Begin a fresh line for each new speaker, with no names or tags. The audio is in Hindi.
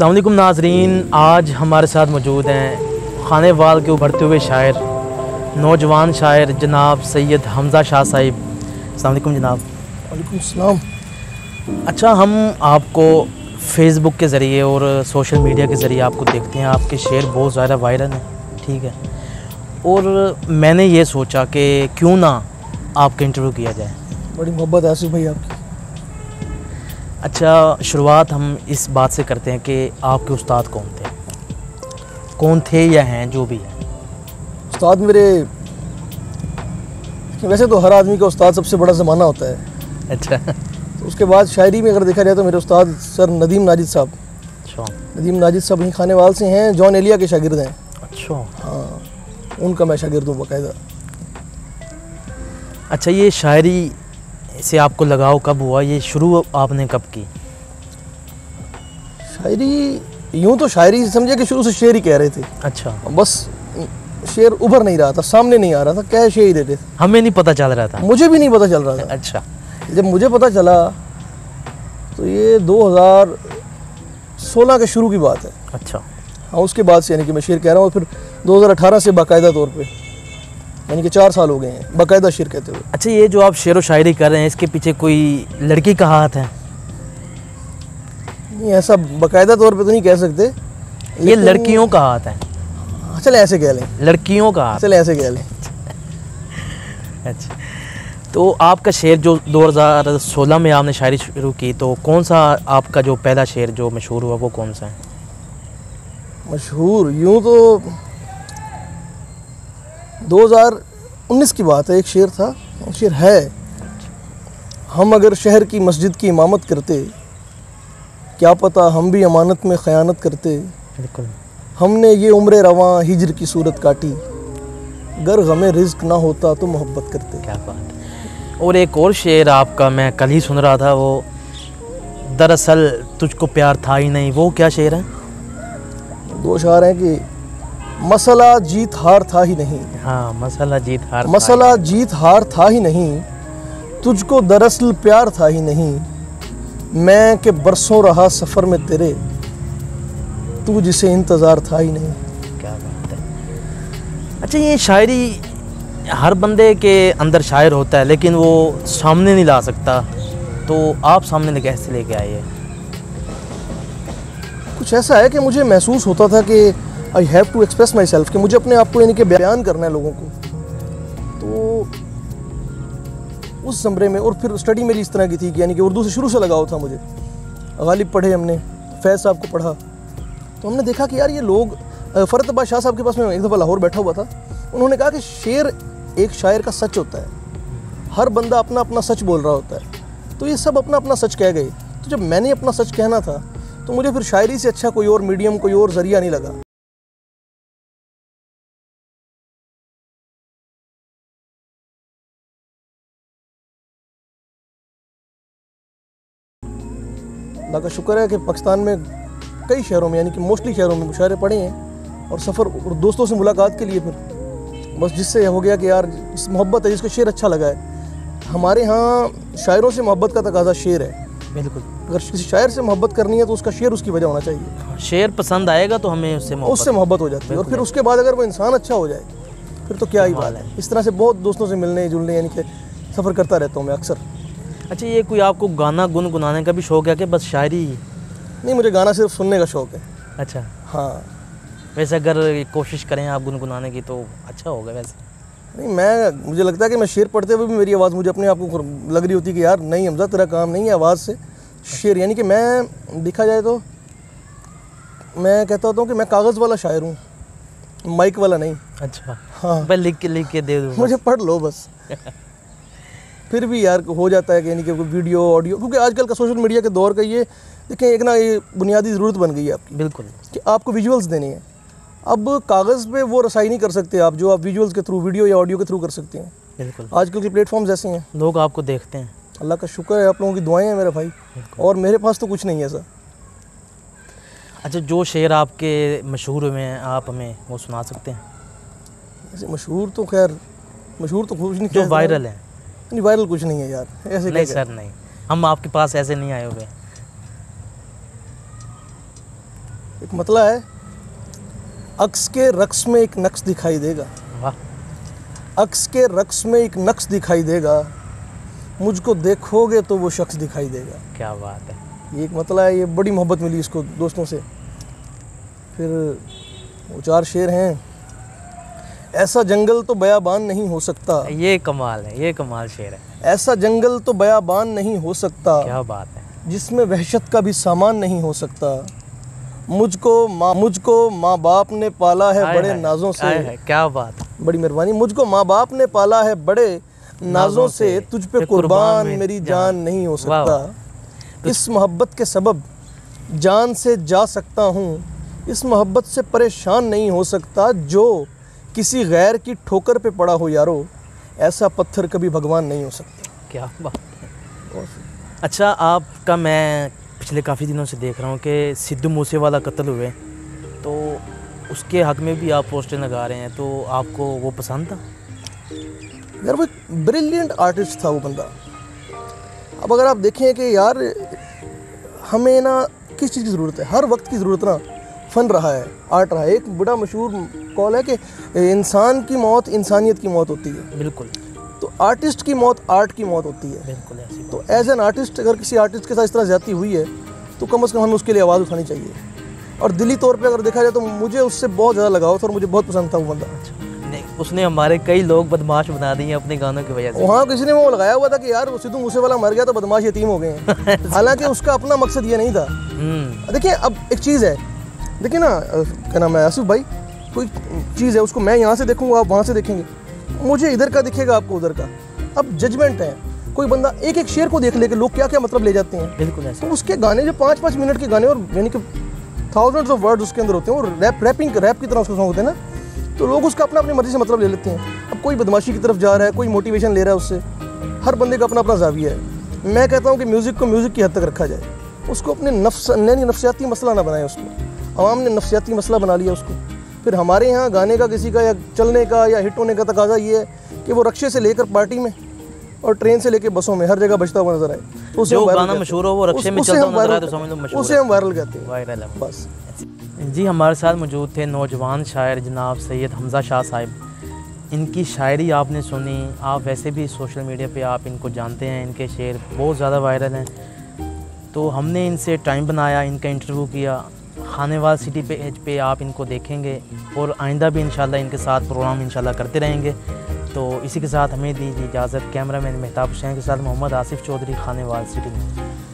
अस्सलाम वालेकुम नाज़रीन, आज हमारे साथ मौजूद हैं खानेवाल के उभरते हुए शायर, नौजवान शायर जनाब सैयद हमज़ा शाह साहिब। अस्सलाम वालेकुम जनाब।
वालेकुम सलाम।
अच्छा, हम आपको फ़ेसबुक के ज़रिए और सोशल मीडिया के ज़रिए आपको देखते हैं, आपके शेर बहुत ज़्यादा वायरल हैं, ठीक है। और मैंने ये सोचा कि क्यों ना आपका इंटरव्यू किया जाए।
बड़ी मोहब्बत है आसिफ भाई आपकी।
अच्छा, शुरुआत हम इस बात से करते हैं कि आपके उस्ताद कौन थे या हैं, जो भी है।
उस्ताद मेरे, वैसे तो हर आदमी का उस्ताद सबसे बड़ा ज़माना होता है।
अच्छा।
तो उसके बाद शायरी में अगर देखा जाए तो मेरे उस्ताद सर नदीम नाजिद साहब।
अच्छा।
नदीम नाजिद साहब यहीं खानेवाल से हैं, जॉन एलिया के शागिर्द हैं।
अच्छा।
हाँ, उनका मैं शागिर्द हूँ बाकायदा।
अच्छा, ये शायरी से आपको लगाव कब हुआ, ये शुरू आपने कब की?
शायरी यूँ तो शायरी समझे कि शुरू से शेर ही कह रहे थे।
अच्छा।
बस शेर उभर नहीं रहा था, सामने नहीं आ रहा था, क्या शेर ही रहे थे।
हमें नहीं पता चल रहा था।
मुझे भी नहीं पता चल रहा था।
अच्छा।
जब मुझे पता चला तो ये 2016 के शुरू की बात है।
अच्छा।
हाँ, उसके बाद से यानी कि मैं शेर कह रहा हूँ। फिर 2018 से बाकायदा तौर पे, यानी कि 4 साल हो गए हैं बाकायदा शेर कहते हुए।
अच्छा, ये जो आप शेर व शायरी कर रहे हैं, इसके पीछे कोई लड़की का हाथ है?
नहीं, ऐसा बाकायदा तौर पे तो नहीं कह सकते।
ये लड़कियों का हाथ है।
चले ऐसे कह लें।
लड़कियों का हाथ।
चले ऐसे कह लें।
अच्छा, तो आपका शेर जो 2016 में आपने शायरी शुरू की, तो कौन सा आपका जो पहला शेर जो मशहूर हुआ वो कौन सा है?
मशहूर यूँ तो 2019 की बात है। एक शेर था, शेर है, हम अगर शहर की मस्जिद की इमामत करते, क्या पता हम भी अमानत में ख़यानत करते।
बिल्कुल।
हमने ये उम्र रवां हिजर की सूरत काटी, गर गमे रिज़्क़ ना होता तो मोहब्बत करते।
क्या बात है। और एक और शेर आपका मैं कल ही सुन रहा था, वो दरअसल तुझको प्यार था ही नहीं, वो क्या शेर है?
2 अशार हैं कि मसला जीत हार था ही नहीं।
हाँ, मसला जीत हार
मसला जीत हार था ही नहीं, तुझको दरअसल प्यार था ही नहीं। मैं के बरसों रहा सफ़र में तेरे, तू जिसे इंतज़ार था ही नहीं।
क्या बात है। अच्छा, ये शायरी हर बंदे के अंदर शायर होता है, लेकिन वो सामने नहीं ला सकता, तो आप सामने कैसे लेके आए हैं?
कुछ ऐसा है कि मुझे महसूस होता था कि I have to express myself, कि मुझे अपने आप को यानी कि बयान करना है लोगों को। तो उस ज़मरे में, और फिर स्टडी मेरी इस तरह की थी कि यानी कि उर्दू से शुरू से लगाव था मुझे। गालिब पढ़े हमने, फैज़ साहब को पढ़ा, तो हमने देखा कि यार ये लोग, फ़रत अब्बास शाह साहब के पास मैं एक दफ़ा लाहौर बैठा हुआ था, उन्होंने कहा कि शेर एक शायर का सच होता है, हर बंदा अपना अपना सच बोल रहा होता है। तो ये सब अपना अपना सच कह गए। तो जब मैंने अपना सच कहना था, तो मुझे फिर शायरी से अच्छा कोई और मीडियम, कोई और ज़रिया नहीं लगा। अल्लाह का शुक्र है कि पाकिस्तान में कई शहरों में, यानी कि मोस्टली शहरों में मुशायरे पढ़े हैं, और सफ़र और दोस्तों से मुलाकात के लिए फिर बस जिससे हो गया कि यार इस मोहब्बत है, जिसको शेर अच्छा लगा है। हमारे यहाँ शायरों से मोहब्बत का तकाजा शेर है।
बिल्कुल।
अगर किसी शायर से मोहब्बत करनी है तो उसका शेर उसकी वजह होना चाहिए।
शेर पसंद आएगा तो हमें उससे
मोहब्बत हो जाती है, और फिर उसके बाद अगर वो इंसान अच्छा हो जाए फिर तो क्या ही बात है। इस तरह से बहुत दोस्तों से मिलने जुलने, यानी कि सफ़र करता रहता हूँ मैं अक्सर।
अच्छा, ये कोई आपको गाना गुनगुनाने का भी शौक़ है कि बस शायरी?
नहीं, मुझे गाना सिर्फ सुनने का शौक़ है।
अच्छा।
हाँ।
वैसे अगर कोशिश करें आप गुनगुनाने की तो अच्छा होगा वैसे।
नहीं, मुझे लगता है कि मैं शेर पढ़ते हुए भी मेरी आवाज़ मुझे अपने आप को लग रही होती है कि यार नहीं हमज़ा, तेरा काम नहीं है आवाज़ से शेर। यानी कि मैं, देखा जाए तो मैं कहता होता हूँ कि मैं कागज़ वाला शायर हूँ, माइक वाला नहीं।
अच्छा।
हाँ,
मैं लिख के दे दूँ,
मुझे पढ़ लो बस। फिर भी यार हो जाता है कि यानी कि वीडियो ऑडियो, क्योंकि आजकल का सोशल मीडिया के दौर का ये देखें, एक ना ये बुनियादी ज़रूरत बन गई है आपकी।
बिल्कुल।
कि आपको विजुअल्स देनी है। अब कागज़ पे वो रसाई नहीं कर सकते आप जो आप विजुअल्स के थ्रू, वीडियो या ऑडियो के थ्रू कर सकते हैं।
बिल्कुल।
आजकल के प्लेटफॉर्म्स ऐसे हैं,
लोग आपको देखते हैं।
अल्लाह का शुक्र है, आप लोगों की दुआएं हैं मेरे भाई, और मेरे पास तो कुछ नहीं है सर।
अच्छा, जो शेर आपके मशहूर हुए हैं आप हमें वो सुना सकते हैं?
ऐसे मशहूर तो खैर, मशहूर तो कुछ नहीं,
जो वायरल है।
नहीं, वायरल कुछ नहीं है यार, ऐसे
नहीं सर, नहीं, हम आपके पास ऐसे नहीं आए हुए।
एक मतला है, अक्स के रक्स में एक नक्श दिखाई देगा,
वाह,
अक्स के रक्स में एक नक्श दिखाई देगा, मुझको देखोगे तो वो शख्स दिखाई देगा।
क्या बात है।
ये एक मतला है, ये बड़ी मोहब्बत मिली इसको दोस्तों से। फिर वो 4 शेर हैं, ऐसा जंगल तो बयाबान नहीं हो सकता,
ये कमाल है, ये कमाल शेर है।
ऐसा जंगल तो बयाबान नहीं हो सकता,
क्या बात है।
जिसमें वहशत का भी सामान नहीं हो सकता, मुझको माँ बाप ने पाला है बड़े नाजों से।
क्या बात है,
बड़ी मेहरबानी। मुझको माँ बाप ने पाला है बड़े नाजों से, तुझ पे कुर्बान मेरी जान नहीं हो सकता। इस मोहब्बत के सबब जान से जा सकता हूँ, इस मोहब्बत से परेशान नहीं हो सकता, जो किसी गैर की ठोकर पे पड़ा हो यारो, ऐसा पत्थर कभी भगवान नहीं हो सकता।
क्या बात है। अच्छा, आपका मैं पिछले काफ़ी दिनों से देख रहा हूँ कि सिद्धू मूसेवाला कत्ल हुए, तो उसके हक़ में भी आप पोस्टर लगा रहे हैं, तो आपको वो पसंद था?
यार वो एक ब्रिलियंट आर्टिस्ट था वो बंदा। अब अगर आप देखें कि यार हमें ना किस चीज़ की ज़रूरत है, हर वक्त की ज़रूरत ना फ़न रहा है, आर्ट रहा है। एक बड़ा मशहूर कॉल है कि इंसान की मौत इंसानियत की मौत होती है।
बिल्कुल।
तो आर्टिस्ट की मौत आर्ट की मौत होती है।
बिल्कुल ऐसी।
तो एज एन आर्टिस्ट अगर किसी आर्टिस्ट के साथ इस तरह ज़्यादती हुई है तो कम से कम हमें उसके लिए आवाज़ उठानी चाहिए। और दिली तौर पे अगर देखा जाए तो मुझे उससे बहुत ज़्यादा लगाव था और मुझे बहुत पसंद था वो बंदा।
नहीं, उसने हमारे कई लोग बदमाश बना दिए अपने गानों की वजह से।
वहाँ किसी ने वो लगाया हुआ था कि यार सिद्धू मूसेवाला मर गया तो बदमाश यतीम हो गए हैं। हालांकि उसका अपना मकसद ये नहीं था। देखिए अब एक चीज़ है, देखिए ना, क्या नाम है आसिफ भाई, कोई चीज़ है उसको मैं यहाँ से देखूँगा, आप वहाँ से देखेंगे, मुझे इधर का दिखेगा, आपको उधर का। अब जजमेंट है। कोई बंदा एक एक शेर को देख ले कि लोग क्या क्या मतलब ले जाते हैं।
बिल्कुल ऐसा।
तो उसके गाने जो 5-5 मिनट के गाने और यानी कि थाउजेंड्स ऑफ वर्ड्स उसके अंदर होते हैं और रैप की तरह उसके सॉन्ग होते हैं ना, तो लोग उसका अपना अपनी मर्जी से मतलब ले लेते हैं। अब कोई बदमाशी की तरफ जा रहा है, कोई मोटिवेशन ले रहा है उससे, हर बंदे का अपना अपना ज़ाविया है। मैं कहता हूँ कि म्यूज़िक को म्यूज़िक की हद तक रखा जाए, उसको अपने नफ्सियाती मसला ना बनाए। उसको आवाम ने नफ्सियाती मसला बना लिया उसको। फिर हमारे यहाँ गाने का किसी का या चलने का या हिट होने का तकाजा ये है कि वो रक्शे से लेकर पार्टी में और ट्रेन से लेकर बसों में हर जगह बजता हुआ नजर आए, तो उसे
गाना मशहूर हो वो रक्शे में चलता नजर आए तो समझ लो मशहूर,
उसे हम वायरल कहते हैं।
वायरल है
बस।
जी, हमारे साथ मौजूद थे नौजवान शायर जनाब सैयद हमज़ा शाह साहब। इनकी शायरी आपने सुनी, आप वैसे भी सोशल मीडिया पे आप इनको जानते हैं, इनके शेर बहुत ज़्यादा वायरल हैं, तो हमने इनसे टाइम बनाया, इनका इंटरव्यू किया। खानेवाल सिटी पेज पे आप इनको देखेंगे और आइंदा भी इंशाल्लाह इनके साथ प्रोग्राम इंशाल्लाह करते रहेंगे। तो इसी के साथ हमें दीजिए इजाज़त। कैमरामैन मेहताब हुसैन के साथ मोहम्मद आसिफ चौधरी, खानेवाल सिटी में।